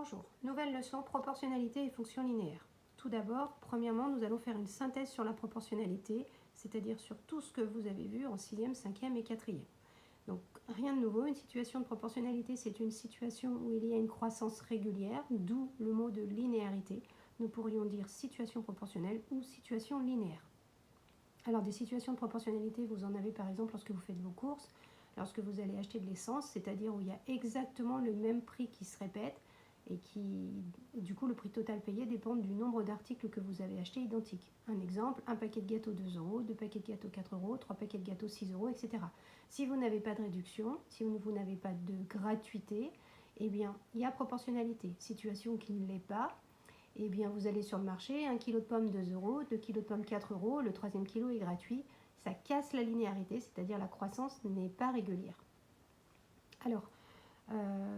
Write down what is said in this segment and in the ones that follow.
Bonjour, nouvelle leçon proportionnalité et fonction linéaire. Tout d'abord, premièrement, nous allons faire une synthèse sur la proportionnalité, c'est-à-dire sur tout ce que vous avez vu en 6e, 5e et 4e. Donc rien de nouveau, une situation de proportionnalité, c'est une situation où il y a une croissance régulière, d'où le mot de linéarité. Nous pourrions dire situation proportionnelle ou situation linéaire. Alors des situations de proportionnalité, vous en avez par exemple lorsque vous faites vos courses, lorsque vous allez acheter de l'essence, c'est-à-dire où il y a exactement le même prix qui se répète, et du coup le prix total payé dépend du nombre d'articles que vous avez achetés identiques. Un exemple, un paquet de gâteaux 2 euros, deux paquets de gâteaux 4 euros, trois paquets de gâteaux 6 euros, etc. Si vous n'avez pas de réduction, si vous n'avez pas de gratuité, eh bien il y a proportionnalité. Situation qui ne l'est pas, eh bien vous allez sur le marché, 1 kg de pommes 2 euros, 2 kg de pommes 4 euros, le troisième kilo est gratuit. Ça casse la linéarité, c'est-à-dire la croissance n'est pas régulière. Alors,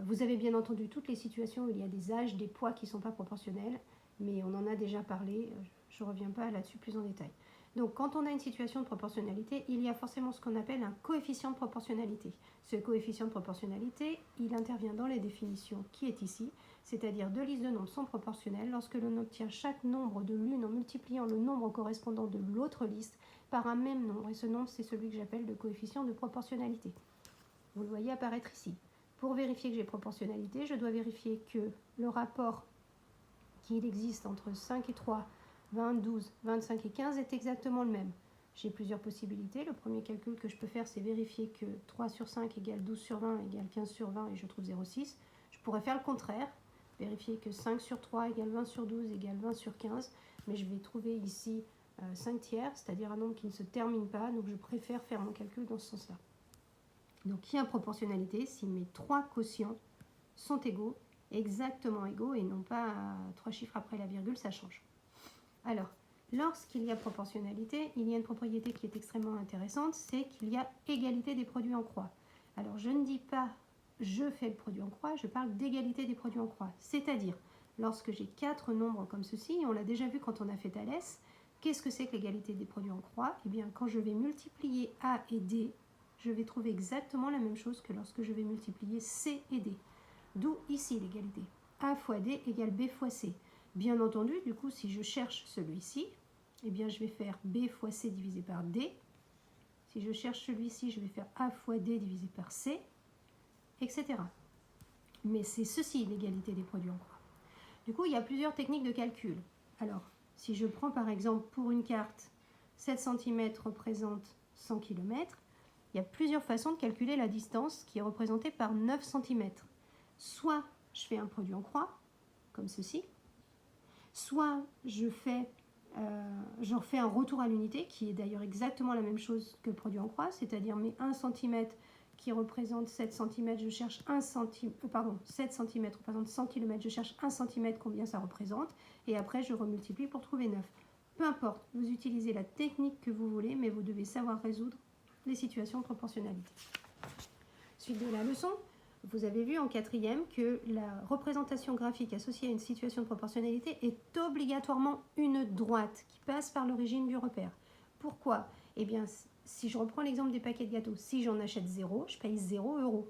vous avez bien entendu toutes les situations où il y a des âges, des poids qui ne sont pas proportionnels, mais on en a déjà parlé, je ne reviens pas là-dessus plus en détail. Donc quand on a une situation de proportionnalité, il y a forcément ce qu'on appelle un coefficient de proportionnalité. Ce coefficient de proportionnalité, il intervient dans les définitions qui est ici, c'est-à-dire deux listes de nombres sont proportionnelles lorsque l'on obtient chaque nombre de l'une en multipliant le nombre correspondant de l'autre liste par un même nombre, et ce nombre c'est celui que j'appelle le coefficient de proportionnalité. Vous le voyez apparaître ici. Pour vérifier que j'ai proportionnalité, je dois vérifier que le rapport qu'il existe entre 5 et 3, 20, 12, 25 et 15 est exactement le même. J'ai plusieurs possibilités. Le premier calcul que je peux faire, c'est vérifier que 3 sur 5 égale 12 sur 20 égale 15 sur 20 et je trouve 0,6. Je pourrais faire le contraire, vérifier que 5 sur 3 égale 20 sur 12 égale 20 sur 15, mais je vais trouver ici 5 tiers, c'est-à-dire un nombre qui ne se termine pas, donc je préfère faire mon calcul dans ce sens-là. Donc il y a proportionnalité si mes trois quotients sont égaux, exactement égaux et non pas trois chiffres après la virgule, ça change. Alors, lorsqu'il y a proportionnalité, il y a une propriété qui est extrêmement intéressante, c'est qu'il y a égalité des produits en croix. Alors je ne dis pas je fais le produit en croix, je parle d'égalité des produits en croix. C'est-à-dire, lorsque j'ai quatre nombres comme ceci, on l'a déjà vu quand on a fait Thalès, qu'est-ce que c'est que l'égalité des produits en croix? Eh bien, quand je vais multiplier A et D, je vais trouver exactement la même chose que lorsque je vais multiplier C et D. D'où ici l'égalité. A fois D égale B fois C. Bien entendu, du coup, si je cherche celui-ci, eh bien, je vais faire B fois C divisé par D. Si je cherche celui-ci, je vais faire A fois D divisé par C, etc. Mais c'est ceci l'égalité des produits en croix. Du coup, il y a plusieurs techniques de calcul. Alors, si je prends par exemple pour une carte, 7 cm représente 100 km, il y a plusieurs façons de calculer la distance qui est représentée par 9 cm. Soit je fais un produit en croix, comme ceci, soit je refais un retour à l'unité, qui est d'ailleurs exactement la même chose que le produit en croix, c'est-à-dire mes 1 cm qui représente 7 cm, je cherche 7 cm représente 100 km, je cherche 1 cm combien ça représente, et après je remultiplie pour trouver 9. Peu importe, vous utilisez la technique que vous voulez, mais vous devez savoir résoudre les situations de proportionnalité. Suite de la leçon, vous avez vu en 4e que la représentation graphique associée à une situation de proportionnalité est obligatoirement une droite qui passe par l'origine du repère. Pourquoi? Eh bien, si je reprends l'exemple des paquets de gâteaux, si j'en achète 0, je paye 0 €.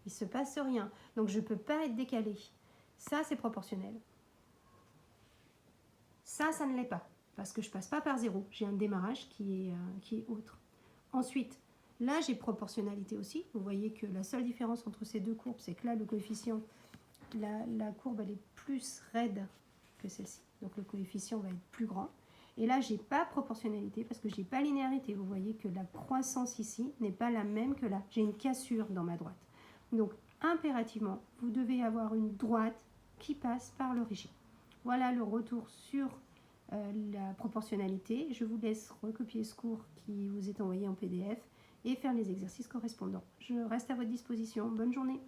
Il ne se passe rien. Donc, je ne peux pas être décalé. Ça, c'est proportionnel. Ça ne l'est pas, parce que je ne passe pas par 0. J'ai un démarrage qui est autre. Ensuite, là, j'ai proportionnalité aussi. Vous voyez que la seule différence entre ces deux courbes, c'est que là, le coefficient, la courbe, elle est plus raide que celle-ci. Donc, le coefficient va être plus grand. Et là, je n'ai pas proportionnalité parce que je n'ai pas linéarité. Vous voyez que la croissance ici n'est pas la même que là. J'ai une cassure dans ma droite. Donc, impérativement, vous devez avoir une droite qui passe par l'origine. Voilà le retour sur la proportionnalité. Je vous laisse recopier ce cours qui vous est envoyé en PDF et faire les exercices correspondants. Je reste à votre disposition. Bonne journée.